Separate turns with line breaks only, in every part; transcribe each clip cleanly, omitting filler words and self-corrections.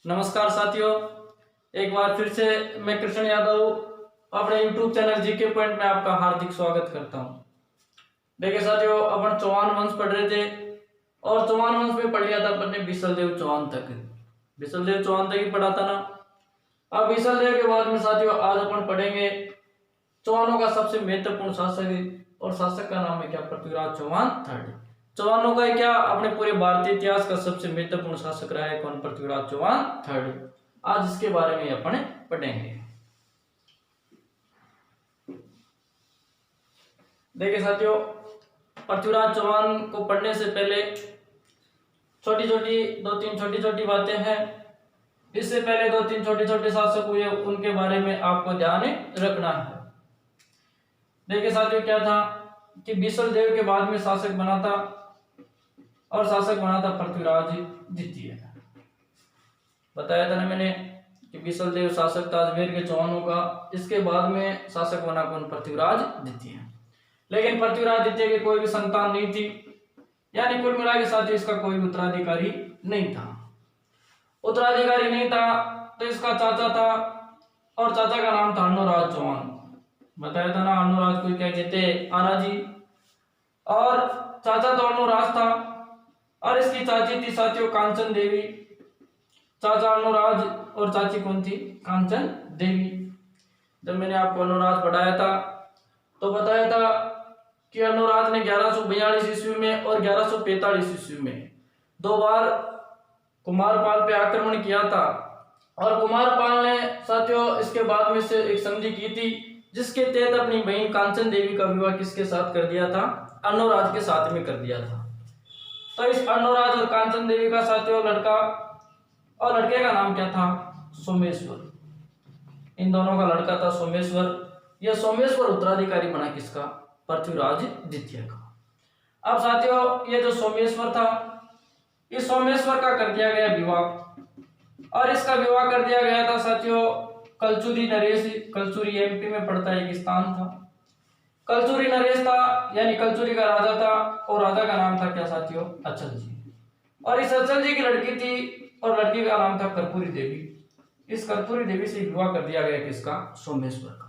नमस्कार साथियों, एक बार फिर से मैं कृष्ण यादव अपने YouTube चैनल जीके पॉइंट में आपका हार्दिक स्वागत करता हूं। देखिए साथियों, अपन चौहान वंश पढ़ रहे थे और चौहान वंश में पढ़ लिया था अपन ने बिसलदेव चौहान तक। बिसलदेव चौहान तक ही पढ़ा था ना। अब बिसलदेव के बाद में साथियों आज अपन पढ़ेंगे चौहानों का सबसे महत्वपूर्ण शासक, और शासक का नाम है क्या? पृथ्वीराज चौहान थर्ड। चौहानों का क्या अपने पूरे भारतीय इतिहास का सबसे महत्वपूर्ण शासक रहा है कौन? पृथ्वीराज चौहान थर्ड। आज इसके बारे में अपन पढ़ेंगे। देखिए साथियों, पृथ्वीराज चौहान को पढ़ने से पहले दो तीन छोटी छोटी बातें हैं। इससे पहले दो तीन छोटे छोटे शासक हुए, उनके बारे में आपको ध्यान रखना है। देखिए साथियों, क्या था कि बिसलदेव के बाद में शासक बना था, और शासक बना था पृथ्वीराज द्वितीय। बताया था ना मैंने कि बिसलदेव शासक था अजमेर के चौहानों का। इसके बाद में शासक बना कौन? पृथ्वीराज द्वितीय। लेकिन पृथ्वीराज द्वितीय की कोई भी संतान नहीं थी, यानी कुल मिला के साथ इसका कोई उत्तराधिकारी नहीं था। उत्तराधिकारी नहीं था तो इसका चाचा था, और चाचा का नाम था अर्णोराज चौहान। बताया था ना, अर्णोराज को क्या कहते हैं? आना जी। और चाचा तो अर्णोराज था, और इसकी चाची थी साथियों कांचन देवी। चाचा अर्णोराज और चाची कौन थी? कांचन देवी। जब मैंने आपको अर्णोराज पढ़ाया था तो बताया था कि अर्णोराज ने 1142 ईस्वी में और 1145 ईस्वी में दो बार कुमारपाल पे आक्रमण किया था। और कुमारपाल ने साथियों इसके बाद में से एक संधि की थी, जिसके तहत अपनी बहन कांचन देवी का विवाह किसके साथ कर दिया था? अर्णोराज के साथ में कर दिया था। तो इस अर्णोराज और कांचन देवी का साथियों लड़का, और लड़के का नाम क्या था? सोमेश्वर। इन दोनों का लड़का था सोमेश्वर। यह सोमेश्वर उत्तराधिकारी बना किसका? पृथ्वीराज द्वितीय का। अब साथियों ये जो सोमेश्वर था, इस सोमेश्वर का कर दिया गया विवाह, और इसका विवाह कर दिया गया था साथियों कलचुरी नरेश। कलचुरी एमपी में पड़ता है, एक स्थान था। कलचुरी नरेश था, यानी कलचुरी का राजा था, और राजा का नाम था क्या साथियों? अचल जी। और इस अचल जी की लड़की थी, और लड़की का नाम था कर्पूरी देवी। इस कर्पूरी देवी से विवाह कर दिया गया किसका? सोमेश्वर का।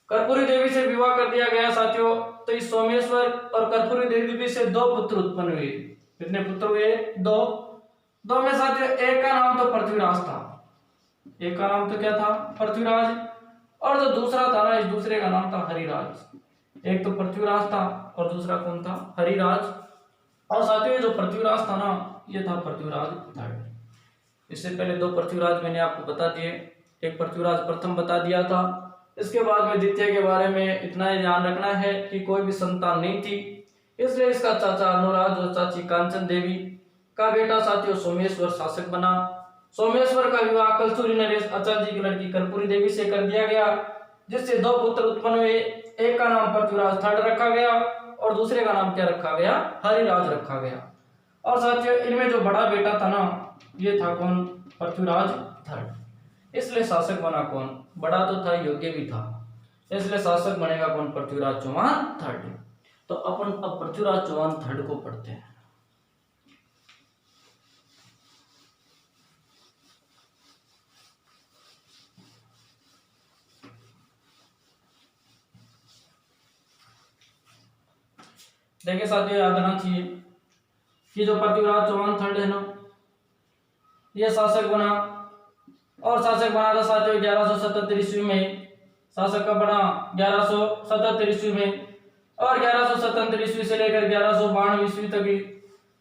कर्पूरी देवी से विवाह कर दिया गया साथियों। तो इस सोमेश्वर और कर्पूरी देवी से दो पुत्र उत्पन्न हुए। कितने पुत्र हुए? दो में साथियों एक का नाम तो पृथ्वीराज था, एक का नाम तो क्या था? पृथ्वीराज। और जो दूसरा था ना, इस दूसरे का नाम था हरिराज। एक तो पृथ्वीराज था और दूसरा कौन था? हरिराज। और साथियों जो पृथ्वीराज था ना, ये था पृथ्वीराज थर्ड। इससे पहले दो पृथ्वीराज मैंने आपको बता दिए। एक पृथ्वीराज प्रथम बता दिया था। इसके बाद में द्वितीय के बारे में इतना ही ध्यान रखना है कि कोई भी संतान नहीं थी, इसलिए इसका चाचा अर्णोराज और चाची कांचन देवी का बेटा साथियों सोमेश्वर शासक बना। सोमेश्वर का विवाह कलचुरी नरेश अचल जी की लड़की कर्पूरी देवी से कर दिया गया, जिससे दो पुत्र उत्पन्न हुए। एक का नाम पृथ्वीराज थर्ड रखा गया, और दूसरे का नाम क्या रखा गया? हरिराज रखा गया। और साथियों इनमें जो बड़ा बेटा था ना, ये था कौन? पृथ्वीराज थर्ड। इसलिए शासक बना कौन? बड़ा तो था, योग्य भी था, इसलिए शासक बनेगा कौन? पृथ्वीराज चौहान थर्ड। तो अपन अब पृथ्वीराज चौहान थर्ड को पढ़ते हैं। देखिए साथियों याद रखना चाहिए कि जो पृथ्वीराज चौहान थर्ड है ना, यह शासक बना, और शासक बना था साथियों 1177 ईस्वी में। शासक का बना 1177 ईस्वी में, और 1177 ईस्वी से लेकर 1192 ईस्वी तक,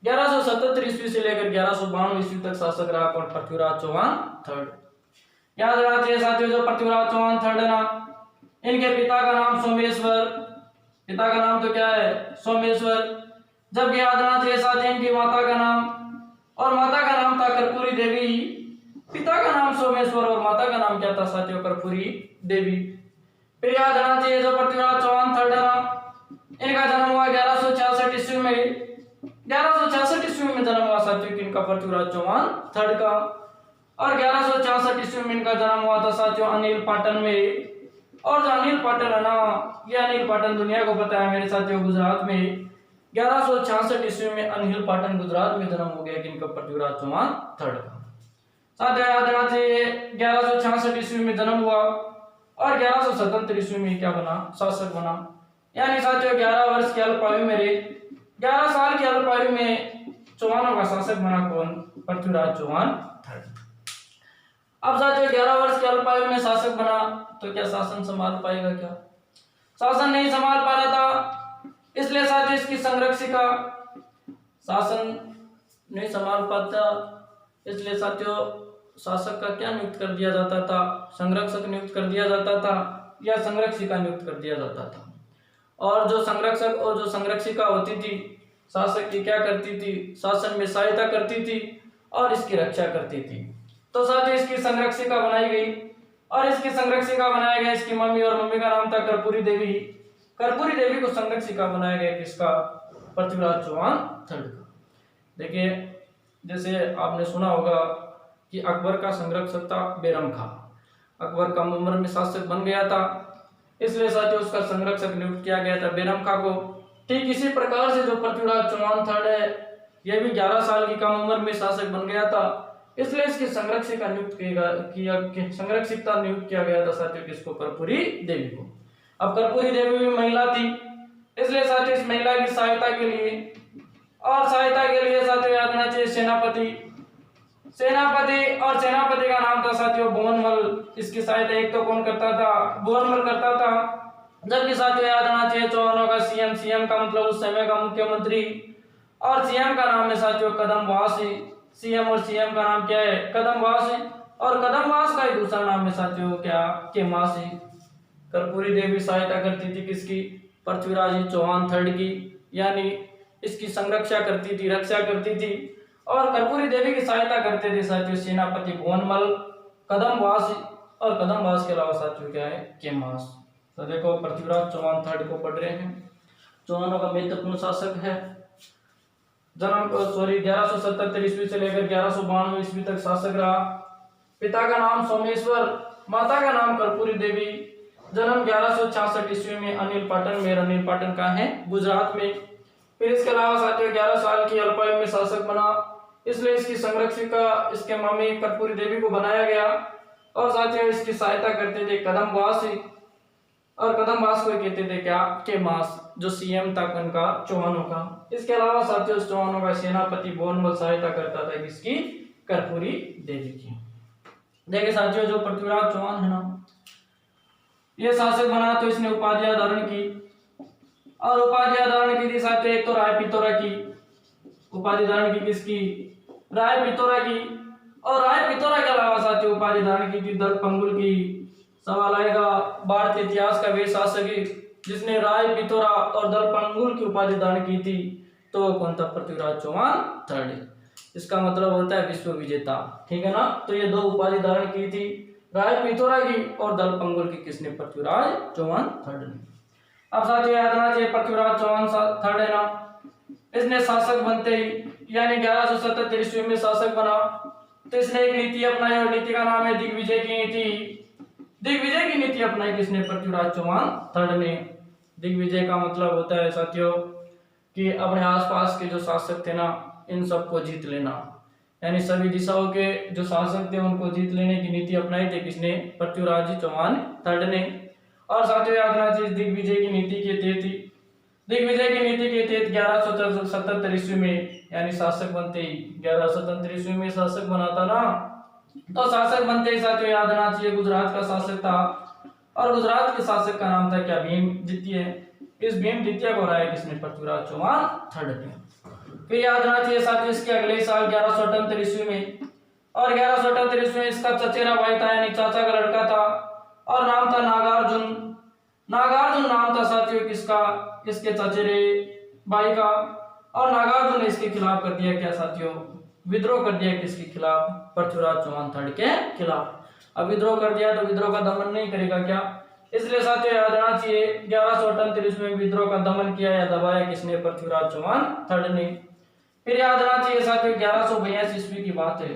1177 ईस्वी से लेकर 1192 ईस्वी तक शासक रहा कौन? पृथ्वीराज चौहान थर्ड। याद रखना चाहिए साथियों जो पृथ्वीराज चौहान थर्ड है ना, इनके पिता का नाम सोमेश्वर। पिता का नाम तो क्या है? सोमेश्वर। जबकि याद रखना चाहिए साथियों इनकी माता का नाम, और माता का नाम था कर्पूरी देवी। पिता का नाम सोमेश्वर और माता का नाम क्या था साथियों? कर्पूरी देवी। फिर याद रखना चाहिए जो पृथ्वीराज चौहान थर्ड है ना, इनका जन्म हुआ 1166 ईस्वी में। 1166 ईस्वी में जन्म हुआ साथियों इनका पृथ्वीराज चौहान थर्ड का। और 1166 ईस्वी में इनका जन्म हुआ था साथियों अनिल पाटन में। और जो अनिल पाटन है ना, ये अनिल पाटन दुनिया को पता है मेरे साथियों गुजरात में। 1166 ईस्वी में अनिल पाटन गुजरात में जन्म हो गया किनका? पृथ्वीराज चौहान थर्ड का। साथियों याद रखना चाहिए 1166 ईस्वी में जन्म हुआ और 1177 ईस्वी में क्या बना, शासक बना। यानी साथियों 11 वर्ष की अल्पायु में 11 साल की अल्पायु में चौहानों का शासक बना कौन, पृथ्वीराज चौहान थर्ड। अब साथियों 11 वर्ष की अल्पायु में शासक बना तो क्या शासन संभाल पाएगा, क्या शासन नहीं संभाल पा रहा था, इसलिए साथियों इसकी संरक्षिका, शासन नहीं संभाल पाता इसलिए साथियों शासक का क्या नियुक्त कर दिया जाता था, संरक्षक नियुक्त कर दिया जाता था या संरक्षिका नियुक्त कर दिया जाता था। और जो संरक्षक और जो संरक्षिका होती थी शासक की क्या करती थी, शासन में सहायता करती थी और इसकी रक्षा करती थी। तो साथ ही इसकी संरक्षिका बनाई गई और इसकी संरक्षिका बनाया गया, इसकी मम्मी और मम्मी का नाम था कर्पूरी देवी। कर्पूरी देवी को संरक्षिका बनाया गया किसका, पृथ्वीराज चौहान थर्ड का। देखिए जैसे आपने सुना होगा कि अकबर का संरक्षक था बैरम खां, अकबर कम उम्र में शासक बन गया था इसलिए साथियों उसका संरक्षक नियुक्त किया गया था बैरम खां को। ठीक इसी प्रकार से जो पृथ्वीराज चौहान थर्ड है यह भी 11 साल की कम उम्र में शासक बन गया था इसलिए इसकी संरक्षिका नियुक्त संरक्षिका नियुक्त किया गया था साथियों किसको, कर्पूरी देवी को। अब कर्पूरी देवी भी महिला थी इसलिए साथियों इस महिला की सहायता के लिए साथियों याद रखना चाहिए सेनापति और सेनापति का नाम था साथियों भुवनमल। इसकी सहायता एक तो कौन करता था, भुवनमल करता था। जबकि साथियों याद रखना चाहिए चौहानों का सीएम का मतलब उस समय का मुख्यमंत्री, और सीएम का नाम है साथियों कदमवास। सीएम और सीएम का नाम क्या है, कदमवास। और कदमवास का एक दूसरा नाम है साथियों क्या, केमास। कर्पूरी देवी सहायता करती थी किसकी, पृथ्वीराज चौहान थर्ड की, यानी इसकी संरक्षा करती थी, रक्षा करती थी। और कर्पूरी देवी की सहायता करते थे साथियों सेनापति भुवनमल, कदमवास और कदमवास के अलावा साथियों क्या है, केमास। तो देखो पृथ्वीराज चौहान थर्ड को पढ़ रहे हैं, चौहानों का महत्वपूर्ण शासक है। जन्म 1177 ईस्वी से लेकर 1192 ईस्वी तक शासक रहा। पिता का नाम सोमेश्वर, माता का नाम कर्पूरी देवी। जन्म 1166 ईस्वी में अनिल पाटन में, अनिल पाटन का है गुजरात में। फिर इसके अलावा साथियों 11 साल की अल्पायु में शासक बना इसलिए इसकी संरक्षिका इसके मम्मी कर्पूरी देवी को बनाया गया। और साथियों इसकी सहायता करते थे कदमवास, और कदमवास को कहते थे क्या, केमास, जो सीएम था उनका चौहानों का। इसके अलावा साथियों चौहानों का सेनापति भुवनमल सहायता करता था किसकी, कर्पूरी देवी की। देखिए साथियों जो पृथ्वीराज चौहान है ना, ये शासक बना तो इसने उपाधियां धारण की, और उपाधियां धारण की थी साथियों एक तो राय पिथौरा की, उपाधि धारण की किसकी, राय पिथौरा की। और राय पिथौरा के अलावा साथियों उपाधि धारण की थी दलपंगुल की। सवाल आएगा भारतीय इतिहास का वे शासक जिसने राय पिथौरा और दलपंगुल की उपाधि धारण की थी, तो कौन था, पृथ्वीराज चौहान थर्ड। इसका मतलब होता है विश्व विजेता, ठीक है ना। तो ये दो उपाधि धारण की थी, राय पिथौरा की और दलपंगुल की, किसने, पृथ्वीराज चौहान थर्ड ने। अब साथियों याद रखना चाहिए पृथ्वीराज चौहान थर्ड है ना, इसने शासक बनते ही यानी 1177 ईस्वी में शासक बना तो इसने एक नीति अपनाई और नीति का नाम है दिग्विजय की नीति। दिग्विजय की नीति अपनाई किसने, पृथ्वीराज चौहान थर्ड ने। दिग्विजय का मतलब होता है साथियों कि अपने आसपास के जो शासक थे ना इन सबको जीत लेना, यानी सभी दिशाओं के जो शासक थे उनको जीत लेने की नीति अपनाई थी किसने, पृथ्वीराज चौहान थर्ड ने। और साथियों याद रखना चाहिए दिग्विजय की नीति के तहत 1177 ईस्वी में यानी शासक बनते ही 1177 ईस्वी में शासक बना था ना, तो शासक बनते ही साथियों याद रखना चाहिए गुजरात का शासक था, और गुजरात के शासक का नाम था क्या, भीम द्वितीय। इस भीम द्वितीय को हराया किसने, पृथ्वीराज चौहान थर्ड ने। फिर याद रखना चाहिए साथियों इसके अगले साल 1178 ईस्वी में, और 1178 ईस्वी में इसका चचेरा भाई था यानी चाचा का लड़का था, और नाम था नागार्जुन। नागार्जुन नाम था साथियों किसका, इसके चचेरे भाई का। और नागार्जुन ने इसके खिलाफ कर दिया क्या साथियों, विद्रोह कर दिया किसके खिलाफ, पृथ्वीराज चौहान थर्ड के खिलाफ। अब विद्रोह कर दिया तो विद्रोह का दमन नहीं करेगा क्या, इसलिए साथियों याद रखना चाहिए 1178 ईस्वी में विद्रोह का दमन किया या दबाया किसने, पृथ्वीराज चौहान थर्ड ने। फिर याद रखना चाहिए साथियों 1182 ईस्वी की बात है,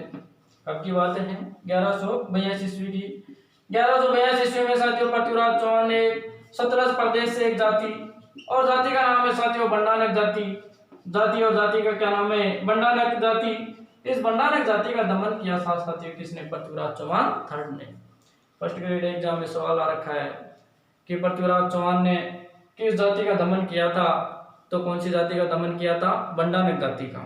कब की बात है, 1182 ईस्वी की। 1182 ईस्वी में साथियों पृथ्वीराज चौहान ने सतलज प्रदेश से एक जाति, और जाति का नाम है साथियों बंडानक जाति। जाति और जाति का क्या नाम है, बंडानक जाति। इस बंडानक जाति का दमन किया था साथियों किसने? पृथ्वीराज चौहान थर्ड ने। फर्स्ट ग्रेड एग्जाम में सवाल आ रखा है कि पृथ्वीराज चौहान ने किस जाति का दमन किया था, तो कौन सी जाति का दमन किया था? बंडानक जाति का।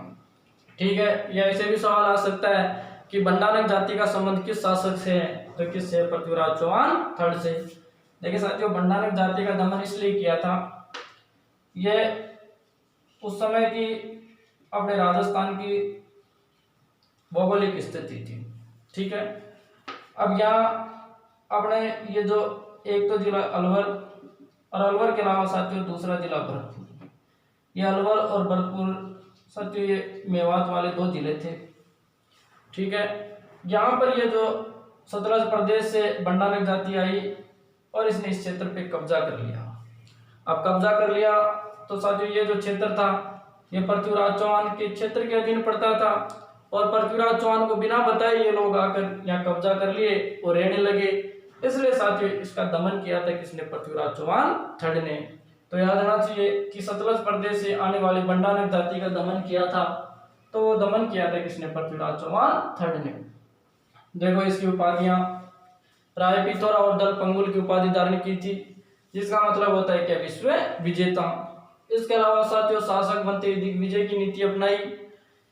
ठीक है, या ऐसे भी सवाल आ सकता है कि बंडानक जाति का संबंध किस शासक से है, तो किससे? पृथ्वीराज चौहान थर्ड से। देखिए साथियों, बंडानक जाति का दमन इसलिए किया था, यह उस समय की अपने राजस्थान की भौगोलिक स्थिति थी। ठीक है, अब यहाँ अपने ये जो एक तो जिला अलवर और अलवर के अलावा साथियों दूसरा जिला भरतपुर, ये अलवर और भरतपुर साथियों ये मेवात वाले दो जिले थे। ठीक है, यहाँ पर ये जो सतलज प्रदेश से बंडानक जाति आई और इसने इस क्षेत्र पे कब्जा कर लिया। अब कब्जा कर लिया तो साथियों ये जो क्षेत्र था ये पृथ्वीराज चौहान के क्षेत्र के अधीन पड़ता था, और पृथ्वीराज चौहान को बिना बताए ये लोग आकर यहाँ कब्जा कर लिए और रहने लगे। इसलिए साथियों इसका दमन किया था किसने? पृथ्वीराज चौहान थर्ड ने। तो याद रखना चाहिए कि सतलज प्रदेश से आने वाली बंडानक जाति का दमन किया था, तो वो दमन किया था किसने? पृथ्वीराज चौहान थर्ड ने। देखो इसकी उपाधियां, राय पिथौरा और दल पंगुल की उपाधि धारण की थी, जिसका मतलब होता है क्या? विश्व विजेता। इसके अलावा साथियों शासक बनते ही दिग्विजय की नीति अपनाई,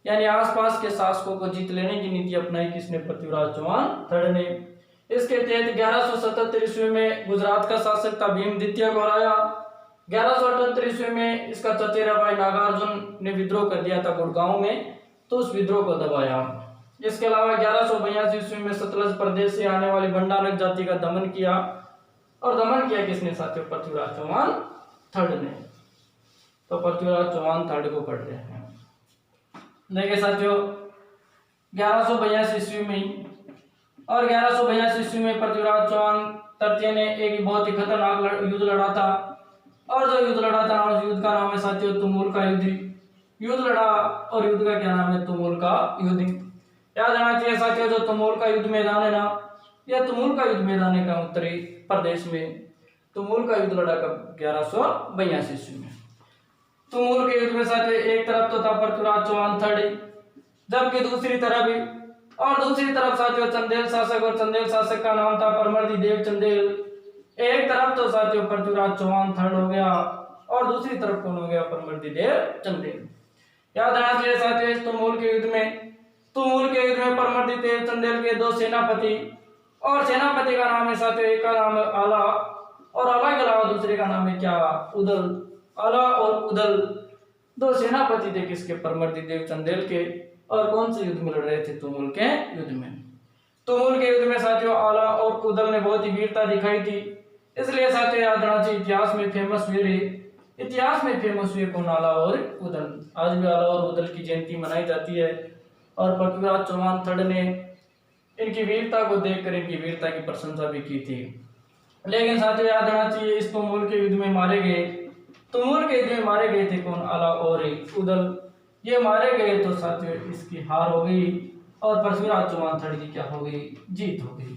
यानी आसपास के शासकों को जीत लेने की नीति अपनाई किसने? पृथ्वीराज चौहान थर्ड ने। इसके तहत 1177 ईस्वी में गुजरात का शासक था भीम द्वितीय को हराया। 1178 ईस्वी में इसका चचेरा भाई नागार्जुन ने विद्रोह कर दिया था गुड़गांव में, तो उस विद्रोह को दबाया। इसके अलावा 1182 ईस्वी में सतलज प्रदेश से आने वाली बंडानक जाति का दमन किया, और दमन किया किसने साथियों? पृथ्वीराज चौहान थर्ड ने। तो पृथ्वीराज चौहान थर्ड को पढ़ते हैं। देखिए साथियों 1182 ईस्वी में और 1182 ईस्वी में पृथ्वीराज चौहान तृतीय ने एक बहुत ही खतरनाक युद्ध लड़ा था, और जो युद्ध लड़ा था उस युद्ध का नाम है साथियों तुमुल का युद्ध लड़ा, और युद्ध का क्या नाम है? तुमुल का युद्ध। याद रखना चाहिए साथियों जो तुमुल का युद्ध मैदान है ना, यह तुमुल का युद्ध मैदान है का उत्तरी प्रदेश में। तुमुल का युद्ध लड़ा कब? 1182 ईस्वी में। तुमुल के युद्ध में साथियों एक तरफ तो था पृथ्वीराज चौहान थर्ड, जबकि दूसरी तरफ साथियों चंदेल शासक, और चंदेल शासक का नाम था परमर्दी देव चंदेल। एक तरफ तो साथियों पृथ्वीराज चौहान थर्ड हो गया, और दूसरी तरफ कौन हो गया? परमर्दी देव चंदेल। याद रखना चाहिए साथियों इस तुमुल के युद्ध में परमर्दी देव चंदेल के दो सेनापति, और सेनापति का नाम है साथियों एक का नाम है आला, और आला के अलावा दूसरे का नाम है क्या? उदल। आला और उदल दो सेनापति थे किसके? परमर्दी देव चंदेल के। और कौन से युद्ध में लड़ रहे थे? तुमुल के युद्ध में। तुमुल के युद्ध में साथियों आला और उदल ने बहुत ही वीरता दिखाई थी, इसलिए साथियों याद रखना चाहिए इतिहास में फेमस हुए कौन? आला और उदल। आज भी आला और उदल की जयंती मनाई जाती है, और पृथ्वीराज चौहान थर्ड ने इनकी वीरता को देखकर इनकी वीरता की प्रशंसा भी की थी। लेकिन साथियों याद रखना चाहिए इस तुमुल के युद्ध में मारे गए थे कौन? आला और उदल। ये मारे गए तो साथियों इसकी हार हो गई, और पृथ्वीराज चौहान थर्ड की क्या हो गई? जीत हो गई।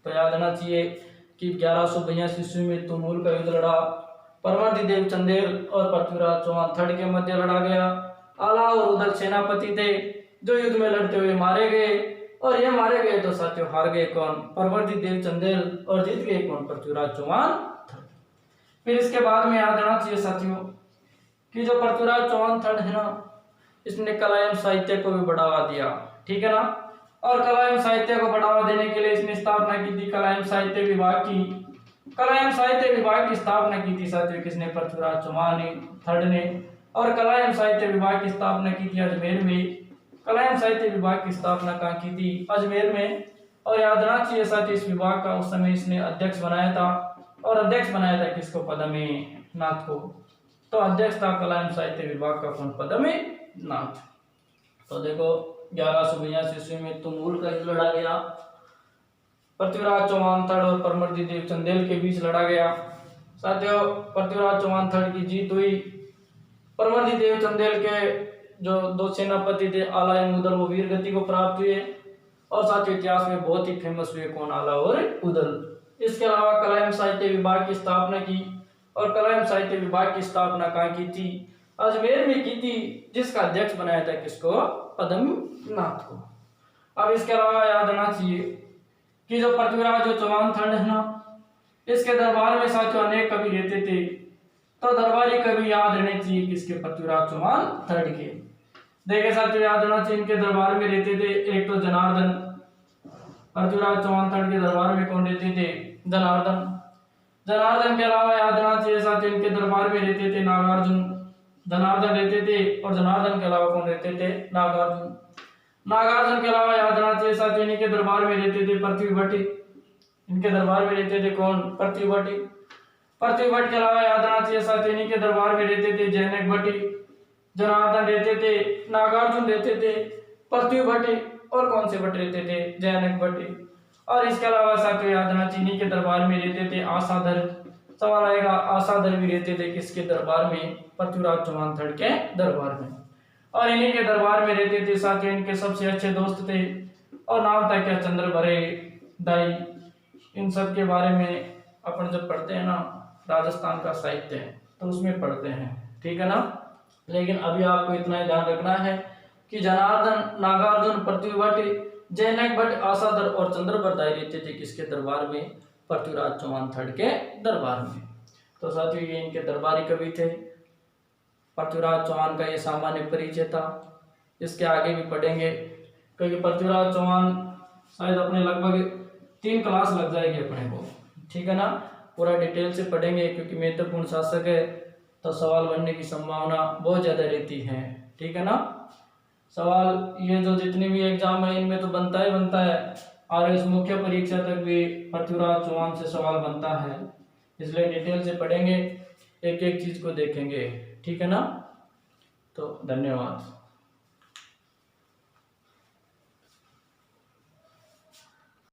तो याद रखना चाहिए कि 1182 ईस्वी में तुमुल का युद्ध लड़ा, परमर्दी देव चंदेल और पृथ्वीराज चौहान थर्ड के मध्य लड़ा गया। आला और उदल सेनापति थे जो युद्ध में लड़ते हुए मारे गए, और ये मारे गए तो साथियों हार गए कौन? परमर्दी देव चंदेल, और जीत गए कौन? पृथ्वीराज चौहान थर्ड। फिर इसके बाद में याद रखना चाहिए साथियों कि जो पृथ्वीराज चौहान थर्ड है ना, इसने कला एवं साहित्य को भी बढ़ावा दिया। ठीक है ना, और कला एवं साहित्य को बढ़ावा देने के लिए इसने स्थापना की थी कला एवं साहित्य विभाग की स्थापना की थी साथियों किसने? पृथ्वीराज चौहान थर्ड ने। और कला एवं साहित्य विभाग की स्थापना की थी अजमेर में। कला एवं साहित्य विभाग की स्थापना कहाँ की थी? अजमेर में। और याद रखना चाहिए साथियों इस विभाग का उस समय इसने अध्यक्ष बनाया था, और अध्यक्ष बनाया था किसको? पदमी नाथ को। तो अध्यक्ष था कला एवं साहित्य विभाग का कौन? पदमी नाथ। तो देखो 1182 ईस्वी में तुमुल का युद्ध लड़ा गया, पृथ्वीराज चौहान थर्ड और परमर्दी देव चंदेल के बीच लड़ा गया। साथियों पृथ्वीराज चौहान थर्ड की जीत हुई। परमर्दी देव चंदेल के जो दो सेनापति थे आला एवं उदल वो वीर गति को प्राप्त हुए, और साथियों इतिहास में बहुत ही फेमस हुए कौन? आला और उदल। इसके अलावा कला एवं साहित्य विभाग की स्थापना की, और कला एवं साहित्य विभाग की स्थापना कहाँ की थी? अजमेर में की थी, जिसका अध्यक्ष बनाया था किसको? पद्मनाथ को। अब इसके अलावा याद रखना चाहिए कि जो पृथ्वीराज चौहान थे ना, इसके दरबार में साथियों अनेक कवि रहते थे। तो दरबारी कवि याद रहने चाहिए किसके, पृथ्वीराज चौहान थर्ड के। देखिए साथियों याद रहना चाहिए इनके दरबार में रहते थे एक तो जनार्दन, पृथ्वीराज चौहान थर्ड के दरबार में कौन रहते थे, जनार्दन। जनार्दन के अलावा याद रहना चाहिए साथियों इनके दरबार में रहते थे नागार्जुन, जनार्दन रहते थे और जनार्दन के अलावा कौन रहते थे, नागार्जुन। नागार्जुन के अलावा याद रहना चाहिए साथियों इनके दरबार में रहते थे पृथ्वीभट्ट, इनके दरबार में रहते थे कौन, पृथ्वीभट्ट। पृथ्वीभट्ट के अलावा याद रहना चाहिए साथियों इनके दरबार में रहते थे जैनक भट्ट, जनार्दन रहते थे, नागार्जुन रहते थे, पृथ्वीभट्ट और कौन से भट्ट रहते थे, जैनक भट्ट। और इसके अलावा साथियों याद रखना चीनी के दरबार में रहते थे आसाधर। सवाल आएगा आसाधर भी रहते थे किसके दरबार में, पृथ्वीराज चौहान थर्ड के दरबार में। और इन्हीं के दरबार में रहते थे साथियों इनके सबसे अच्छे दोस्त थे और नाम था क्या, चंद्र भरे दाई। इन सब के बारे में अपन जब पढ़ते हैं ना राजस्थान का साहित्य तो उसमें पढ़ते हैं, ठीक है ना। लेकिन अभी आपको इतना ही ध्यान रखना है कि जनार्दन, नागार्जुन, पृथ्वीभट्ट, जैनक भट्ट, आसाधर और चंद्रभर दाई रहते थे किसके दरबार में, पृथ्वीराज चौहान थर्ड के दरबार में। तो साथियों ये इनके दरबारी कवि थे। पृथ्वीराज चौहान का ये सामान्य परिचय था, इसके आगे भी पढ़ेंगे क्योंकि पृथ्वीराज चौहान शायद अपने लगभग 3 क्लास लग जाएगी अपने को, ठीक है ना। पूरा डिटेल से पढ़ेंगे क्योंकि महत्वपूर्ण शासक है तो सवाल बनने की संभावना बहुत ज़्यादा रहती है, ठीक है ना। सवाल ये जो जितने भी एग्जाम है इनमें तो बनता ही बनता है और इस मुख्य परीक्षा तक भी पृथ्वीराज चौहान से सवाल बनता है, इसलिए डिटेल से पढ़ेंगे, एक एक चीज को देखेंगे, ठीक है ना। तो धन्यवाद।